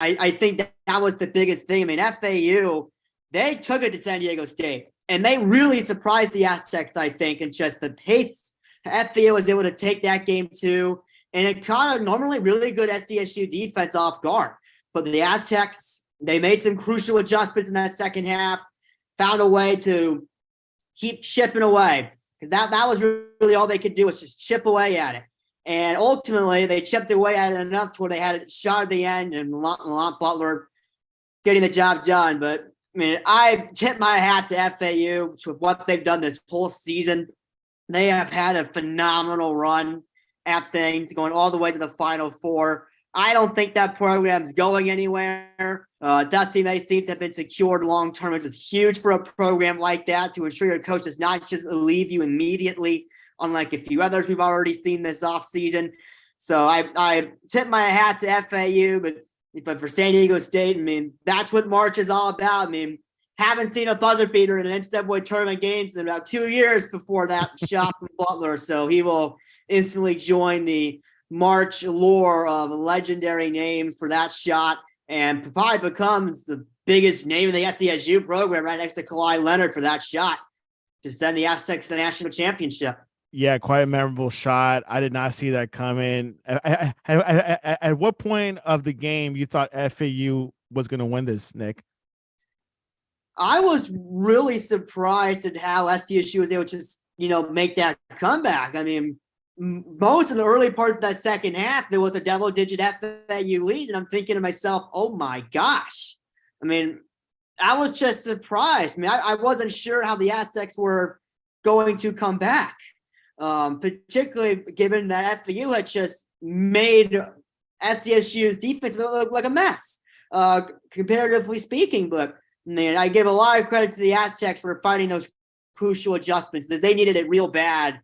I think that was the biggest thing. I mean, FAU, they took it to San Diego State, and they really surprised the Aztecs, I think, and just the pace FAU was able to take that game too. And it caught a normally really good SDSU defense off guard. But the Aztecs, they made some crucial adjustments in that second half, found a way to keep chipping away. Because that was really all they could do was just chip away at it. And ultimately, they chipped away at it enough to where they had a shot at the end, and Lamont Butler getting the job done. But, I mean, I tip my hat to FAU with what they've done this whole season. They have had a phenomenal run at things, going all the way to the Final Four. I don't think that program's going anywhere. Dusty May seems to have been secured long-term, which is huge for a program like that, to ensure your coach does not just leave you immediately, unlike a few others we've already seen this offseason. So I tip my hat to FAU, but for San Diego State, I mean, that's what March is all about. I mean, haven't seen a buzzer beater in an NCAA tournament games in about 2 years before that shot from Butler. So he will instantly join the March lore of legendary names for that shot, and probably becomes the biggest name in the SDSU program right next to Kawhi Leonard for that shot to send the Aztecs to the national championship. Yeah, quite a memorable shot. I did not see that coming. At what point of the game you thought FAU was going to win this, Nick? I was really surprised at how SDSU was able to just, make that comeback. I mean, most of the early parts of that second half, there was a double-digit FAU lead, and I'm thinking to myself, oh my gosh. I mean, I was just surprised. I mean, I wasn't sure how the Aztecs were going to come back, particularly given that FAU had just made SDSU's defense look like a mess, comparatively speaking. But, man, I give a lot of credit to the Aztecs for finding those crucial adjustments, because they needed it real bad.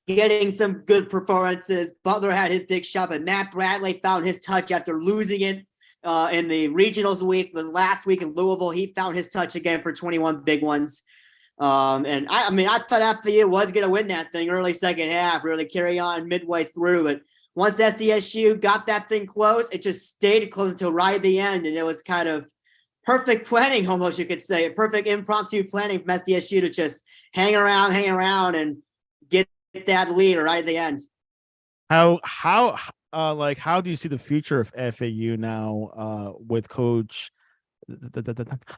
Getting some good performances. Butler had his big shot, but Matt Bradley found his touch after losing it in the regionals week. The last week in Louisville, he found his touch again for 21 big ones. And I thought FAU was going to win that thing early second half, really carry on midway through. But once SDSU got that thing close, it just stayed close until right at the end. And it was kind of perfect planning, almost, you could say. Perfect impromptu planning from SDSU to just hang around and get that lead right at the end. How do you see the future of FAU now with Coach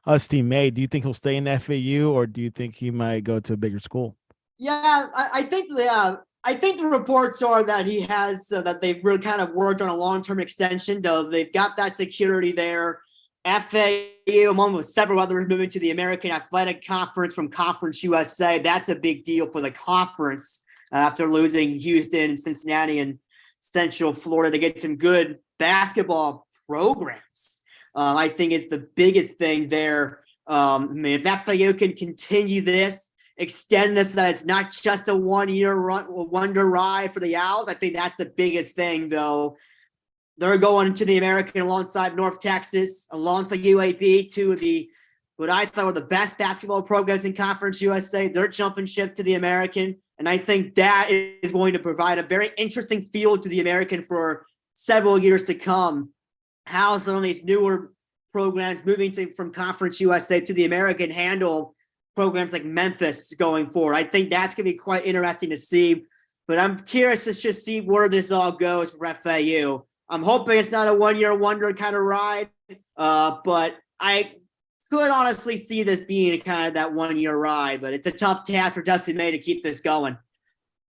Dusty May? Do you think he'll stay in FAU, or do you think he might go to a bigger school? Yeah, I think the reports are that he has that they've really kind of worked on a long-term extension. Though they've got that security there. FAU, along with several others, moving to the American Athletic Conference from Conference USA. That's a big deal for the conference. After losing Houston, Cincinnati, and Central Florida, to get some good basketball programs, I think is the biggest thing there. I mean, if FAU can continue this, extend this, so that it's not just a one-year wonder ride for the Owls, I think that's the biggest thing, though. They're going to the American alongside North Texas, alongside UAB, two of the what I thought were the best basketball programs in Conference USA. They're jumping ship to the American. And I think that is going to provide a very interesting field to the American for several years to come. How some of these newer programs moving from Conference USA to the American handle programs like Memphis going forward. I think that's going to be quite interesting to see. But I'm curious to just see where this all goes for FAU. I'm hoping it's not a one-year wonder kind of ride, but I could honestly see this being kind of that one-year ride, but it's a tough task for Dusty May to keep this going.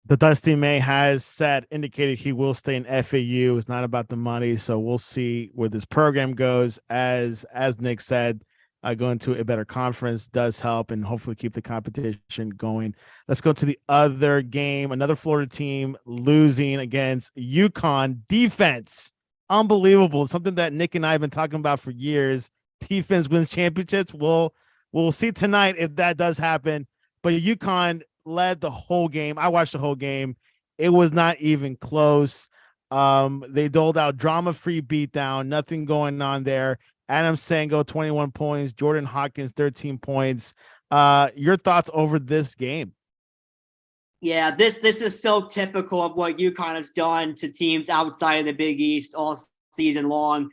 The Dusty May has indicated he will stay in FAU. It's not about the money, so we'll see where this program goes. As Nick said, going to a better conference does help, and hopefully keep the competition going. Let's go to the other game. Another Florida team losing against UConn. Defense, unbelievable. Something that Nick and I have been talking about for years. Defense wins championships. We'll see tonight if that does happen. But UConn led the whole game. I watched the whole game. It was not even close. They doled out drama-free beatdown. Nothing going on there. Adam Sango, 21 points. Jordan Hawkins, 13 points. Your thoughts over this game? Yeah, this is so typical of what UConn has done to teams outside of the Big East all season long.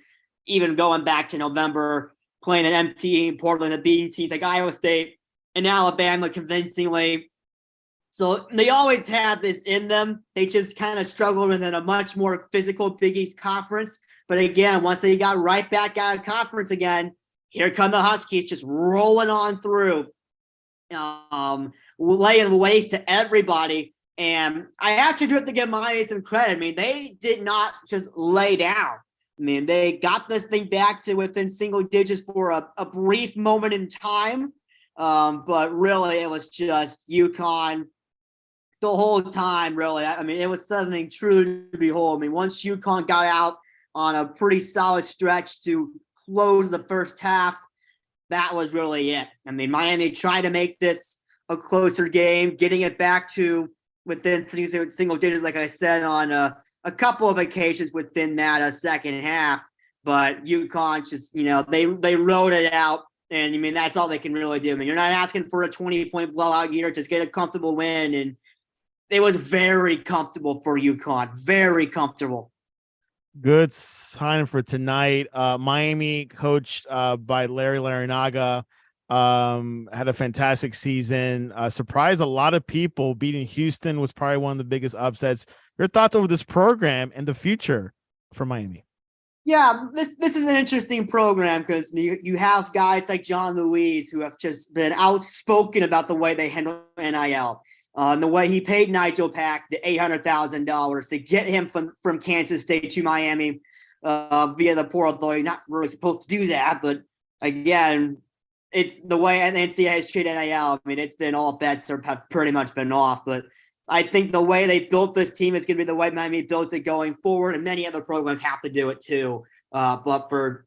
even going back to November, playing an empty Portland, and beating teams like Iowa State and Alabama convincingly. So they always had this in them. They just kind of struggled within a much more physical Big East conference. But again, once they got right back out of conference again, here come the Huskies just rolling on through, laying waste to everybody. And I actually do have to give Miami some credit. I mean, they did not just lay down. I mean, they got this thing back to within single digits for a brief moment in time. But really, it was just UConn the whole time, really. I mean, it was something truly to behold. I mean, once UConn got out on a pretty solid stretch to close the first half, that was really it. I mean, Miami tried to make this a closer game, getting it back to within single digits, like I said, on a couple of occasions within that second half. But UConn just, they rode it out. And I mean, that's all they can really do. I mean, you're not asking for a 20-point blowout here, just get a comfortable win. And it was very comfortable for UConn, very comfortable. Good sign for tonight. Miami, coached by Larry Larinaga, had a fantastic season. Surprised a lot of people. Beating Houston was probably one of the biggest upsets. Your thoughts over this program and the future for Miami? Yeah, this is an interesting program because you have guys like John Louise who have just been outspoken about the way they handle NIL. The way he paid Nigel Pack the $800,000 to get him from Kansas State to Miami via the portal, though you're not really supposed to do that. But again, it's the way NCAA has treated NIL. I mean, it's been all bets have pretty much been off. But I think the way they built this team is going to be the way Miami built it going forward, and many other programs have to do it too. But for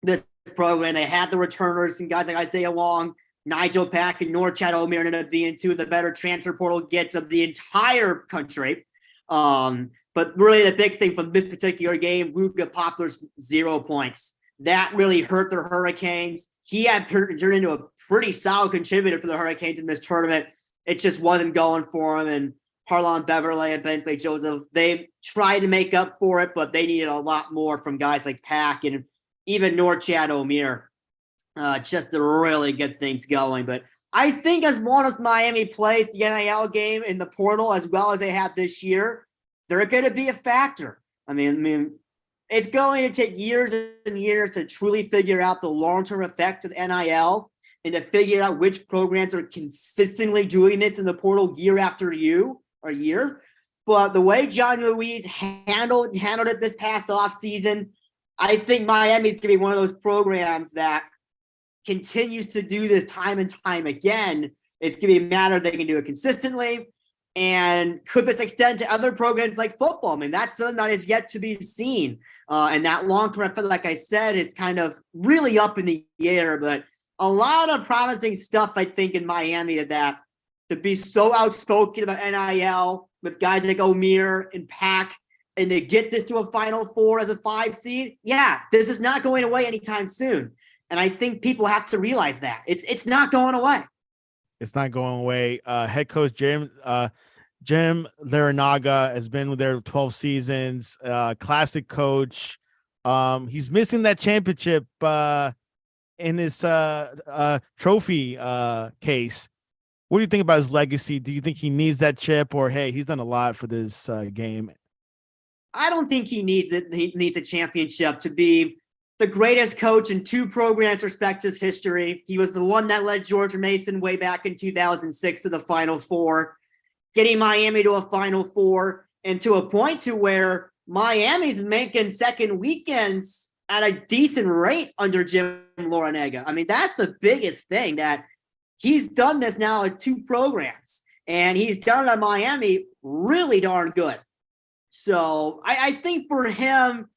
this program, they had the returners and guys like Isaiah Long, Nigel Pack, and Norchad Omier ended up being two of the better transfer portal gets of the entire country. But really the big thing from this particular game, Luka Poplar's 0 points. That really hurt the Hurricanes. He had turned into a pretty solid contributor for the Hurricanes in this tournament. It just wasn't going for him. And Harlon Beverly and Bensley Joseph, they tried to make up for it, but they needed a lot more from guys like Pack and even Norchad Omier. Just to really get things going. But I think as long as Miami plays the NIL game in the portal as well as they have this year, they're going to be a factor. I mean, it's going to take years and years to truly figure out the long-term effects of NIL and to figure out which programs are consistently doing this in the portal year after year. But the way John Louise handled it this past offseason, I think Miami's going to be one of those programs that continues to do this time and time again. It's going to be a matter they can do it consistently. And could this extend to other programs like football? I mean, that's something that is yet to be seen. And that long-term effect, like I said, is kind of really up in the air. But a lot of promising stuff, I think, in Miami that to be so outspoken about NIL with guys like Omier and Pack and to get this to a Final Four as a 5 seed, yeah, this is not going away anytime soon. And I think people have to realize that it's not going away. It's not going away. Head coach Jim Larinaga has been there 12 seasons. Classic coach. He's missing that championship in his trophy case. What do you think about his legacy? Do you think he needs that chip, or hey, he's done a lot for this game? I don't think he needs it. He needs a championship to be the greatest coach in two programs' respective history. He was the one that led George Mason way back in 2006 to the Final Four, getting Miami to a Final Four, and to a point to where Miami's making second weekends at a decent rate under Jim Larinaga. I mean, that's the biggest thing, that he's done this now at two programs, and he's done it at Miami really darn good. So I think for him,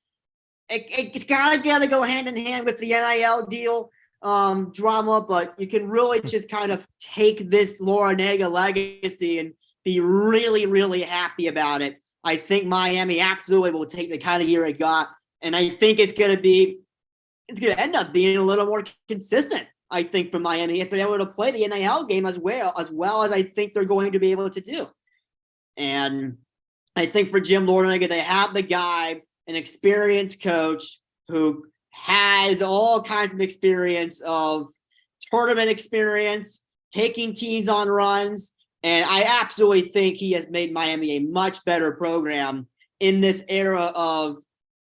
it's gotta go hand in hand with the NIL deal drama, but you can really just kind of take this Larinaga legacy and be really, really happy about it. I think Miami absolutely will take the kind of year it got, and I think it's gonna end up being a little more consistent. I think for Miami, if they're able to play the NIL game as well as I think they're going to be able to do. And I think for Jim Larinaga, they have the guy, an experienced coach who has all kinds of experience of tournament experience, taking teams on runs. And I absolutely think he has made Miami a much better program in this era of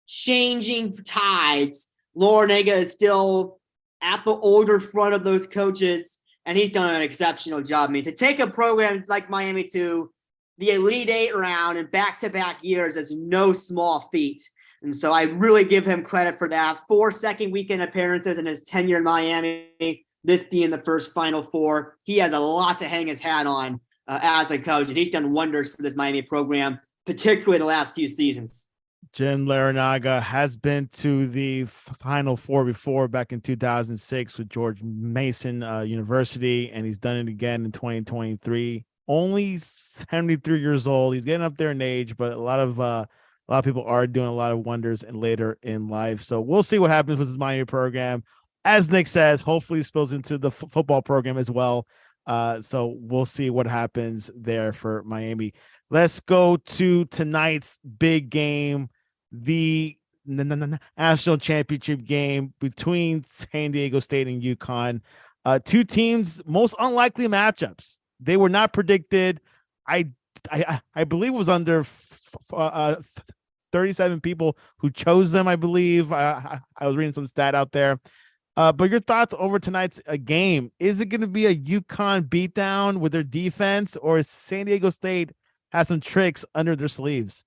changing tides. Larrañaga is still at the older front of those coaches, and he's done an exceptional job. I mean, to take a program like Miami to the Elite Eight round in back-to-back years is no small feat. And so I really give him credit for that. 4 second weekend appearances in his tenure in Miami, this being the first Final Four. He has a lot to hang his hat on as a coach, and he's done wonders for this Miami program, particularly the last few seasons. Jim Larrañaga has been to the Final Four before, back in 2006 with George Mason University, and he's done it again in 2023. Only 73 years old. He's getting up there in age, but a lot of people are doing a lot of wonders and later in life. So we'll see what happens with his Miami program. As Nick says, hopefully it spills into the football program as well. So we'll see what happens there for Miami. Let's go to tonight's big game, the national championship game between San Diego State and UConn. Two teams, most unlikely matchups. They were not predicted. I believe it was under 37 people who chose them, I believe. I was reading some stat out there. But your thoughts over tonight's game. Is it going to be a UConn beatdown with their defense, or is San Diego State has some tricks under their sleeves?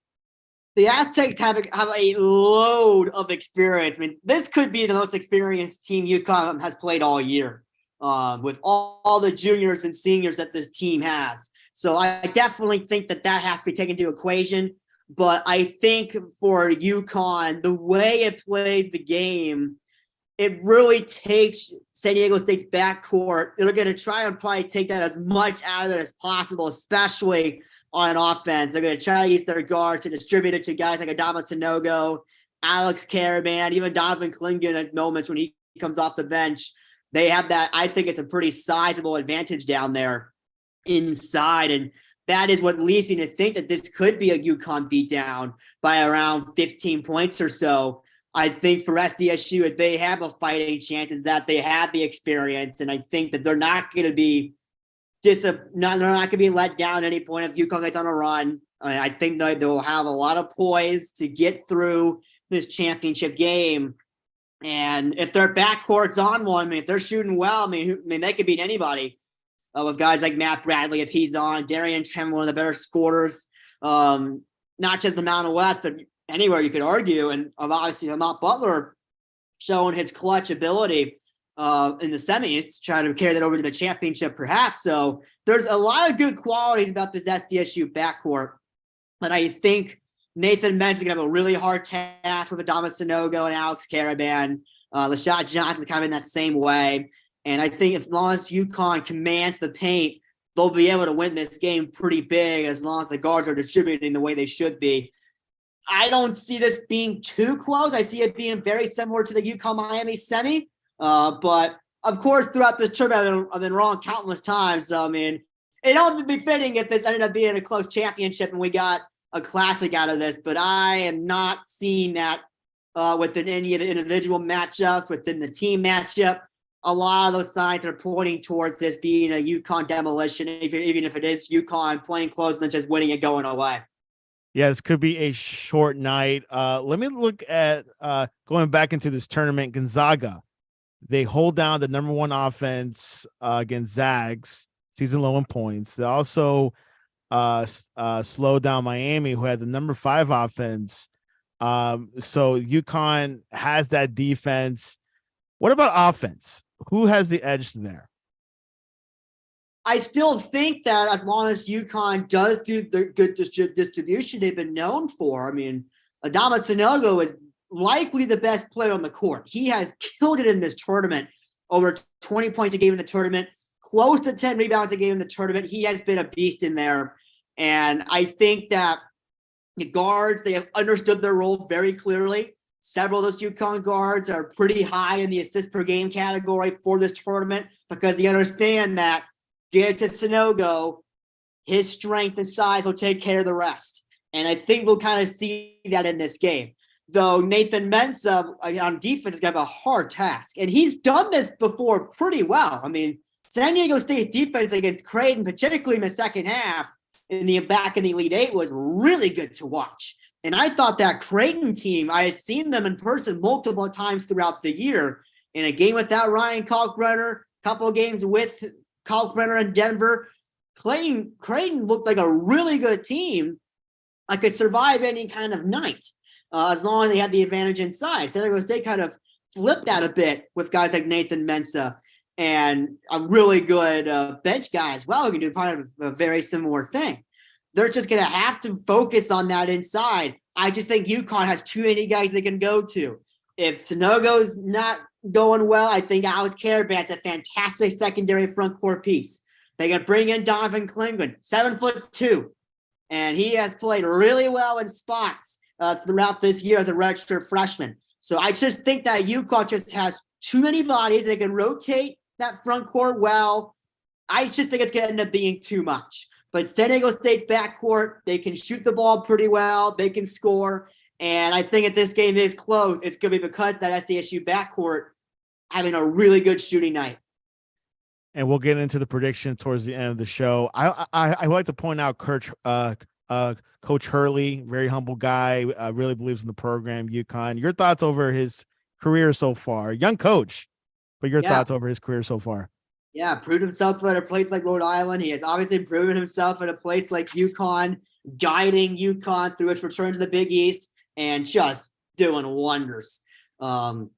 The Aztecs have a load of experience. I mean, this could be the most experienced team UConn has played all year, with all the juniors and seniors that this team has. So I definitely think that has to be taken into equation. But I think for UConn, the way it plays the game, it really takes San Diego State's backcourt. They're going to try and probably take that as much out of it as possible, especially on offense. They're going to try to use their guards to distribute it to guys like Adama Sanogo, Alex Caravan, even Donovan Clingan at moments when he comes off the bench. They have that. I think it's a pretty sizable advantage down there inside. And that is what leads me to think that this could be a UConn beatdown by around 15 points or so. I think for SDSU, if they have a fighting chance, is that they have the experience. And I think that they're not going to be they're not going to be let down at any point if UConn gets on a run. I think that they'll have a lot of poise to get through this championship game. And if their backcourt's on one, I mean, if they're shooting well, I mean, they could beat anybody. With guys like Matt Bradley, if he's on, Darian Tremble, one of the better scorers, not just the Mountain West, but anywhere you could argue. And obviously, Lamont Butler showing his clutch ability in the semis, trying to carry that over to the championship, perhaps. So there's a lot of good qualities about this SDSU backcourt. But I think Nathan Men's going to have a really hard task with Adama Sanogo and Alex Caravan. Lashad Johnson's kind of in that same way. And I think as long as UConn commands the paint, they'll be able to win this game pretty big as long as the guards are distributing the way they should be. I don't see this being too close. I see it being very similar to the UConn-Miami semi. But, of course, throughout this tournament, I've been wrong countless times. So, I mean, it would be fitting if this ended up being a close championship and we got a classic out of this. But I am not seeing that within any of the individual matchups, within the team matchup. A lot of those signs are pointing towards this being a UConn demolition, even if it is UConn playing close and just winning and going away. Yeah, this could be a short night. Let me look at going back into this tournament. Gonzaga, they hold down the number one offense against Zags, season low in points. They also slowed down Miami, who had the number 5 offense. So UConn has that defense. What about offense? Who has the edge there? I still think that as long as UConn does do the good distribution they've been known for, I mean, Adama Sanogo is likely the best player on the court. He has killed it in this tournament, over 20 points a game in the tournament, close to 10 rebounds a game in the tournament. He has been a beast in there. And I think that the guards, they have understood their role very clearly. Several of those UConn guards are pretty high in the assist per game category for this tournament because they understand that get to Sanogo, his strength and size will take care of the rest. And I think we'll kind of see that in this game. though Nathan Mensah on defense is going to have a hard task. And he's done this before pretty well. I mean, San Diego State's defense against Creighton, particularly in the second half, back in the Elite Eight, was really good to watch. And I thought that Creighton team, I had seen them in person multiple times throughout the year. In a game without Ryan Kalkbrenner, a couple of games with Kalkbrenner in Denver, Creighton looked like a really good team. I could survive any kind of night as long as they had the advantage inside. San Diego State kind of flipped that a bit with guys like Nathan Mensah and a really good bench guy as well who can do kind of a very similar thing. They're just going to have to focus on that inside. I just think UConn has too many guys they can go to. If Sanogo's not going well, I think Alex Caravan's a fantastic secondary front court piece. They can bring in Donovan Klingon, 7'2", and he has played really well in spots throughout this year as a redshirt freshman. So I just think that UConn just has too many bodies. They can rotate that front court well. I just think it's going to end up being too much. But San Diego State's backcourt, they can shoot the ball pretty well. They can score. And I think if this game is close, it's going to be because that SDSU backcourt having a really good shooting night. And we'll get into the prediction towards the end of the show. I would like to point out Coach Hurley, very humble guy, really believes in the program, UConn. Your thoughts over his career so far? Young coach, but your thoughts over his career so far? Yeah, proved himself at a place like Rhode Island. He has obviously proven himself at a place like UConn, guiding UConn through its return to the Big East and just doing wonders. Kind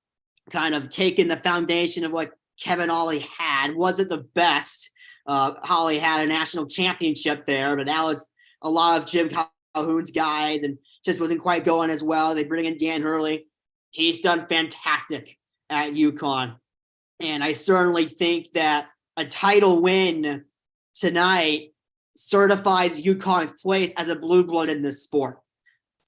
of taking the foundation of what Kevin Ollie had. Wasn't the best. Ollie had a national championship there, but that was a lot of Jim Calhoun's guys and just wasn't quite going as well. They bring in Dan Hurley. He's done fantastic at UConn. And I certainly think that a title win tonight certifies UConn's place as a blue blood in this sport.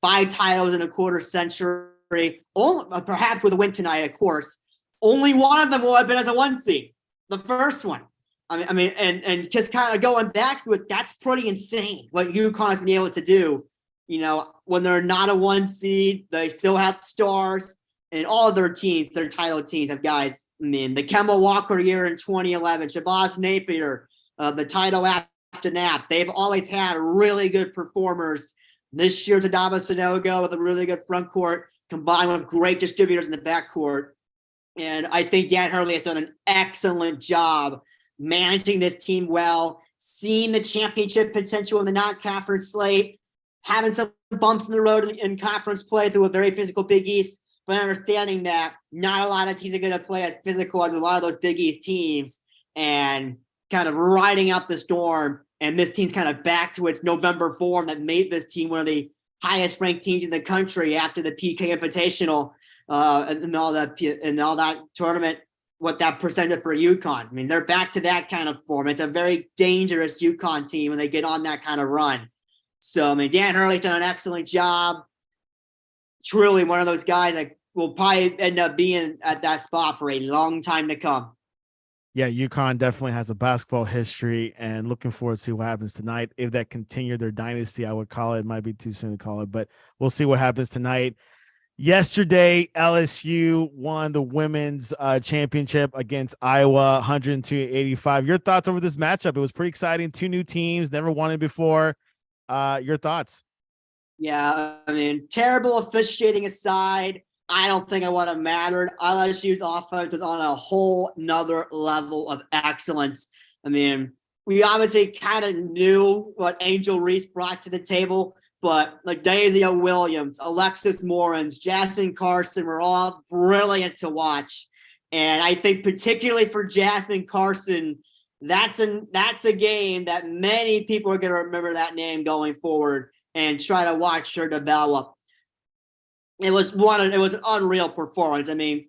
5 titles in a quarter century, perhaps with a win tonight, of course. Only one of them will have been as a 1 seed, the first one. I mean, and just kind of going back to it, that's pretty insane what UConn has been able to do. You know, when they're not a 1 seed, they still have stars. And all of their teams, their title teams, have guys. I mean, the Kemba Walker year in 2011, Shabazz Napier, the title after that. They've always had really good performers. This year's Adama Sanogo with a really good front court, combined with great distributors in the backcourt. And I think Dan Hurley has done an excellent job managing this team well, seeing the championship potential in the non-conference slate, having some bumps in the road in conference play through a very physical Big East, but understanding that not a lot of teams are going to play as physical as a lot of those Big East teams, and kind of riding out the storm. And this team's kind of back to its November form that made this team one of the highest ranked teams in the country after the PK Invitational and all that tournament, what that presented for UConn. I mean, they're back to that kind of form. It's a very dangerous UConn team when they get on that kind of run. So, I mean, Dan Hurley's done an excellent job. Truly one of those guys that will probably end up being at that spot for a long time to come. Yeah, UConn definitely has a basketball history, and looking forward to see what happens tonight. If that continued their dynasty, I would call it. It might be too soon to call it, but we'll see what happens tonight. Yesterday, LSU won the women's championship against Iowa, 102-85. Your thoughts over this matchup? It was pretty exciting. 2 new teams, never won it before. Your thoughts? Yeah, I mean, terrible officiating aside, I don't think it would have mattered. LSU's offense was on a whole nother level of excellence. I mean, we obviously kind of knew what Angel Reese brought to the table, but like Daisy Williams, Alexis Morans, Jasmine Carson were all brilliant to watch. And I think particularly for Jasmine Carson, that's a game that many people are going to remember that name going forward and try to watch her develop. It was an unreal performance. I mean,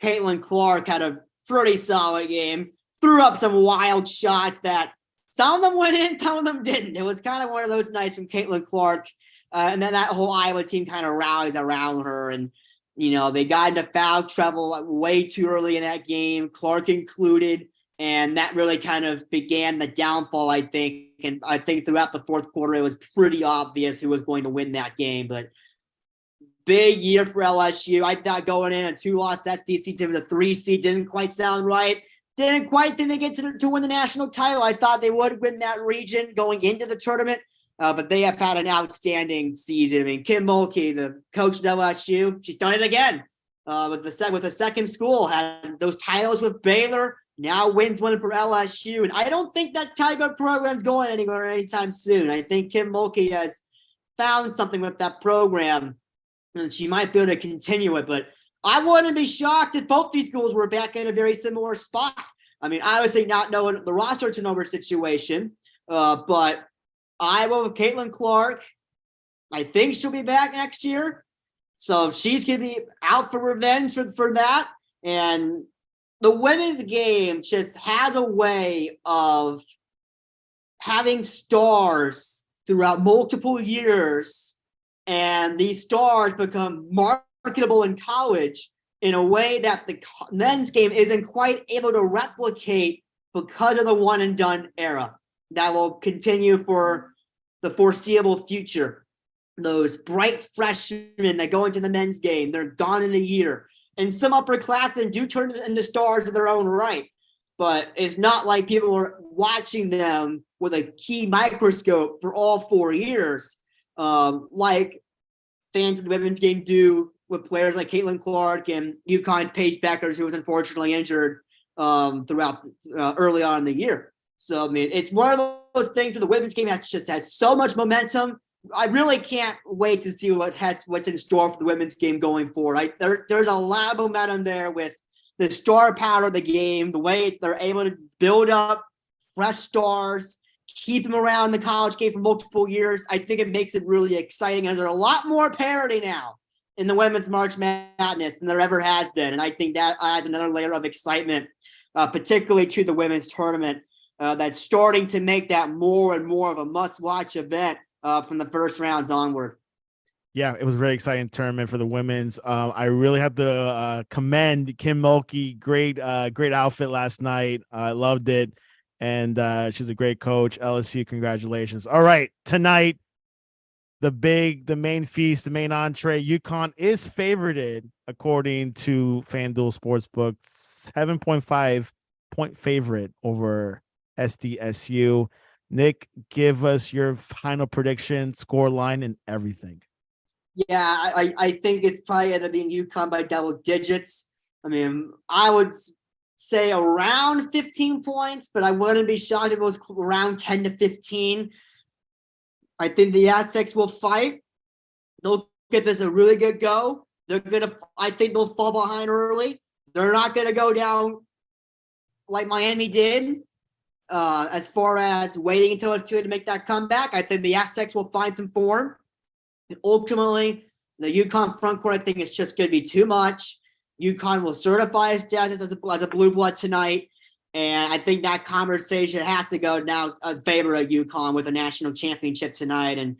Caitlin Clark had a pretty solid game, threw up some wild shots that some of them went in, some of them didn't. It was kind of one of those nights from Caitlin Clark. And then that whole Iowa team kind of rallies around her. And, you know, they got into foul trouble way too early in that game, Clark included. And that really kind of began the downfall, I think. And I think throughout the fourth quarter, it was pretty obvious who was going to win that game. But big year for LSU. I thought going in a 2-loss SEC team with a 3 seed didn't quite sound right. Didn't quite think they get to win the national title. I thought they would win that region going into the tournament, but they have had an outstanding season. I mean, Kim Mulkey, the coach at LSU, she's done it again with the second school. Had those titles with Baylor, now wins one for LSU. And I don't think that Tiger program's going anywhere anytime soon. I think Kim Mulkey has found something with that program, and she might be able to continue it. But I wouldn't be shocked if both these schools were back in a very similar spot. I mean, obviously not knowing the roster turnover situation, but Iowa with Caitlin Clark, I think she'll be back next year. So she's going to be out for revenge for that. And the women's game just has a way of having stars throughout multiple years, and these stars become marketable in college in a way that the men's game isn't quite able to replicate because of the one and done era that will continue for the foreseeable future. Those bright freshmen that go into the men's game, they're gone in a year. And some upperclassmen do turn into stars of their own right, but it's not like people are watching them with a key microscope for all 4 years, like fans of the women's game do with players like Caitlin Clark and UConn's Paige Beckers, who was unfortunately injured throughout early on in the year. So, I mean, it's one of those things for the women's game that just has so much momentum. I really can't wait to see what's in store for the women's game going forward. There's a lot of momentum there with the star power of the game, the way they're able to build up fresh stars, keep them around the college game for multiple years. I think it makes it really exciting, and there's a lot more parity now in the women's March Madness than there ever has been. And I think that adds another layer of excitement, particularly to the women's tournament, that's starting to make that more and more of a must-watch event from the first rounds onward. Yeah, it was a very exciting tournament for the women's. I really have to commend Kim Mulkey. Great outfit last night. I loved it. And she's a great coach. LSU, congratulations. All right, tonight, the main feast, the main entree. UConn is favorited according to FanDuel Sportsbook, 7.5 point favorite over SDSU. Nick, give us your final prediction, score line, and everything. Yeah, I think it's probably going to be UConn by double digits. I mean, I would say around 15 points, but I wouldn't be shocked if it was around 10 to 15. I think the Aztecs will fight. They'll give this a really good go. I think they'll fall behind early. They're not going to go down like Miami did as far as waiting until it's good to make that comeback. I think the Aztecs will find some form. And ultimately, the UConn front court, I think, is just going to be too much. UConn will certify as a blue blood tonight. And I think that conversation has to go now in favor of UConn with a national championship tonight. And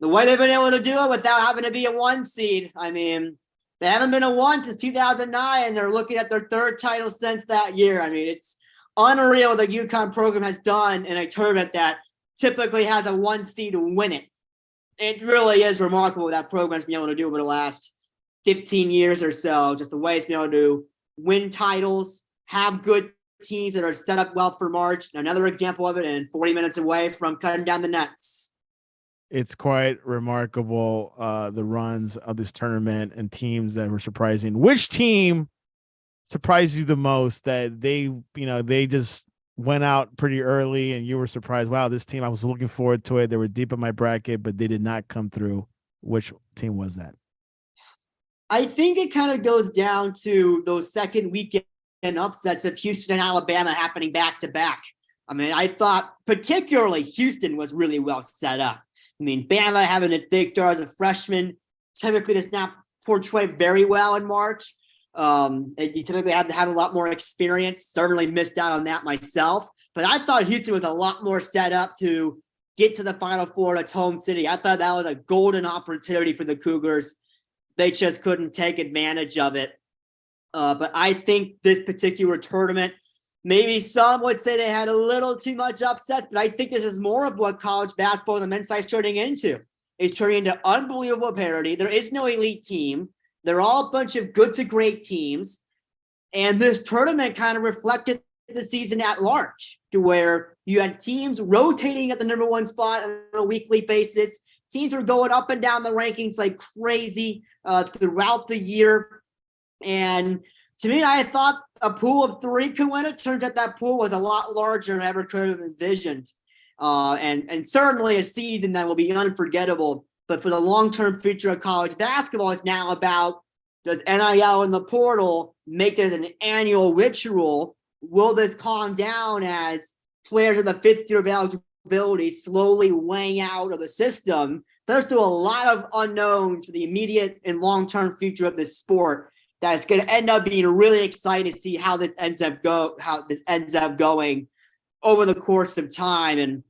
the way they've been able to do it without having to be a 1 seed, I mean, they haven't been a 1 since 2009, and they're looking at their 3rd title since that year. I mean, it's unreal what the UConn program has done in a tournament that typically has a 1 seed to win it. It really is remarkable what that program's been able to do over the last 15 years or so, just the way it's been able to win titles, have good teams that are set up well for March. Another example of it, and 40 minutes away from cutting down the nets. It's quite remarkable, the runs of this tournament and teams that were surprising. Which team surprised you the most that they just went out pretty early and you were surprised? Wow, this team, I was looking forward to it. They were deep in my bracket, but they did not come through. Which team was that? I think it kind of goes down to those second weekend upsets of Houston and Alabama happening back to back. I mean, I thought particularly Houston was really well set up. I mean, Bama having its big star as a freshman typically does not portray very well in March. You typically have to have a lot more experience. Certainly missed out on that myself. But I thought Houston was a lot more set up to get to the Final Four at its home city. I thought that was a golden opportunity for the Cougars. They just couldn't take advantage of it. But I think this particular tournament, maybe some would say they had a little too much upsets, but I think this is more of what college basketball and the men's side is turning into. is turning into unbelievable parity. There is no elite team. They're all a bunch of good to great teams. And this tournament kind of reflected the season at large, to where you had teams rotating at the number one spot on a weekly basis. Teams were going up and down the rankings like crazy throughout the year. And to me, I thought a pool of 3 could win it. Turns out that pool was a lot larger than I ever could have envisioned. And certainly a season that will be unforgettable. But for the long-term future of college basketball, it's now about, does NIL in the portal make this an annual ritual? Will this calm down as players of the 5th year of eligibility slowly weighing out of the system? There's still a lot of unknowns for the immediate and long-term future of this sport. That's going to end up being really exciting to see how this ends up going over the course of time. And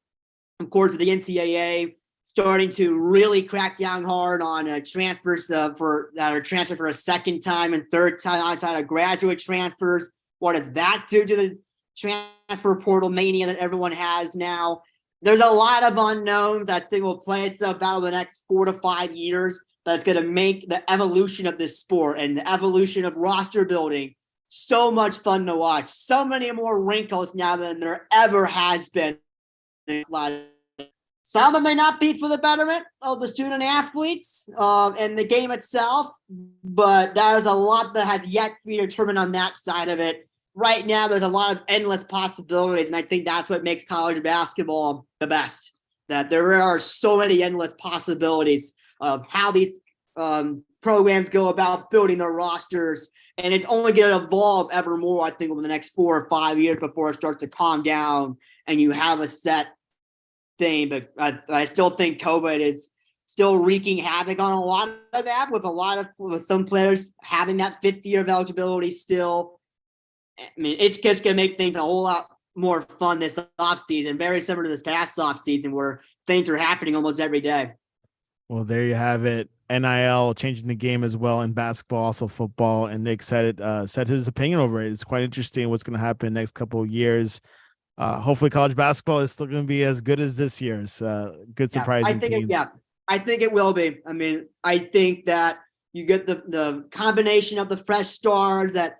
of course, the NCAA starting to really crack down hard on transfers that are transferred for a second time and third time outside of graduate transfers. What does that do to the transfer portal mania that everyone has now? There's a lot of unknowns that I think will play itself out over the next 4 to 5 years. That's going to make the evolution of this sport and the evolution of roster building so much fun to watch. So many more wrinkles now than there ever has been. Some of them may not be for the betterment of the student athletes and the game itself, but there is a lot that has yet to be determined on that side of it. Right now, there's a lot of endless possibilities, and I think that's what makes college basketball the best, that there are so many endless possibilities of how these programs go about building their rosters. And it's only going to evolve ever more, I think, over the next 4 or 5 years before it starts to calm down and you have a set thing. But I still think COVID is still wreaking havoc on a lot of that, with some players having that 5th year of eligibility still. I mean, it's just going to make things a whole lot more fun this offseason, very similar to this past offseason where things are happening almost every day. Well, there you have it. NIL changing the game as well in basketball, also football. And Nick said his opinion over it. It's quite interesting what's going to happen in the next couple of years. Hopefully college basketball is still going to be as good as this year's. Good surprising teams. I think it will be. I mean, I think that you get the combination of the fresh stars that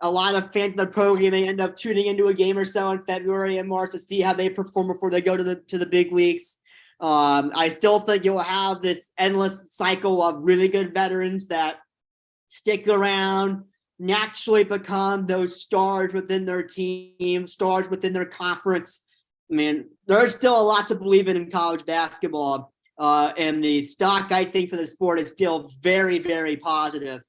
a lot of fans of the program may end up tuning into a game or so in February and March to see how they perform before they go to the big leagues. I still think you'll have this endless cycle of really good veterans that stick around, naturally become those stars within their team, stars within their conference. I mean, there's still a lot to believe in college basketball. And the stock, I think, for the sport is still very, very positive.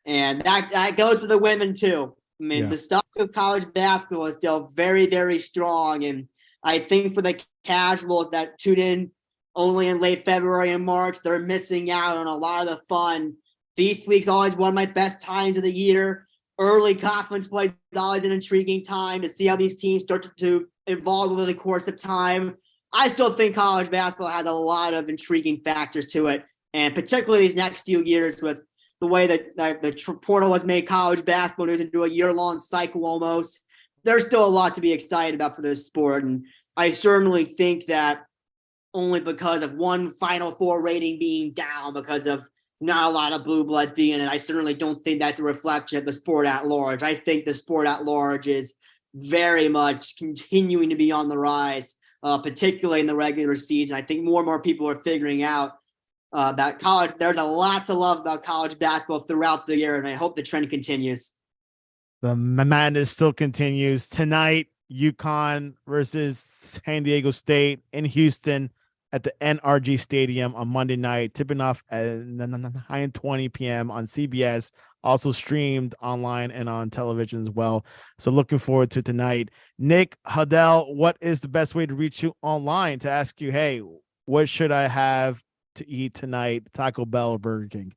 And that goes for the women too. I mean, The stock of college basketball is still very, very strong. And I think for the casuals that tune in only in late February and March, they're missing out on a lot of the fun. These week's always one of my best times of the year. Early conference play is always an intriguing time to see how these teams start to evolve over the course of time. I still think college basketball has a lot of intriguing factors to it, and particularly these next few years with the way that the portal has made college basketball into a year-long cycle almost. There's still a lot to be excited about for this sport, and I certainly think that only because of one Final Four rating being down because of not a lot of blue bloods being in it, I certainly don't think that's a reflection of the sport at large. I think the sport at large is very much continuing to be on the rise, particularly in the regular season. I think more and more people are figuring out that there's a lot to love about college basketball throughout the year, and I hope the trend continues. The madness still continues. Tonight, UConn versus San Diego State in Houston at the NRG Stadium on Monday night, tipping off at 9:20 p.m. on CBS, also streamed online and on television as well. So looking forward to tonight. Nick, Hadel, what is the best way to reach you online to ask you, hey, what should I have to eat tonight, Taco Bell or Burger King?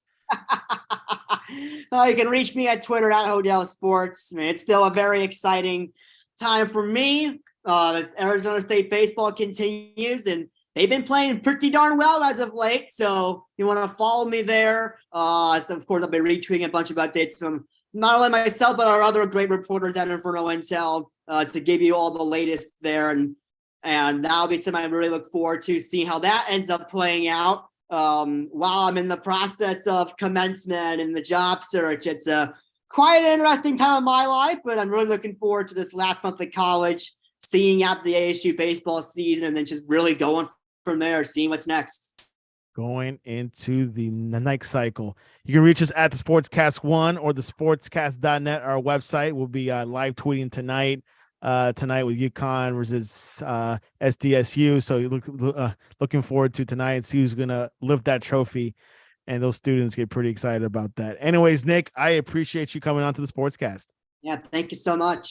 You can reach me at Twitter at Hodel Sports. I mean, it's still a very exciting time for me. As Arizona State baseball continues, and they've been playing pretty darn well as of late. So you want to follow me there. So of course, I'll be retweeting a bunch of updates from not only myself, but our other great reporters at Inferno Intel to give you all the latest there. And that'll be something I really look forward to seeing how that ends up playing out. while I'm in the process of commencement and the job search. It's a quite an interesting time of my life, but I'm really looking forward to this last month of college, seeing out the ASU baseball season, and then just really going from there, seeing what's next. Going into the next cycle. You can reach us at the Sportscast1 or the sportscast.net. Our website will be live tweeting tonight with UConn versus SDSU. So you looking forward to tonight and see who's going to lift that trophy. And those students get pretty excited about that. Anyways, Nick, I appreciate you coming on to the Sportscast. Yeah, thank you so much.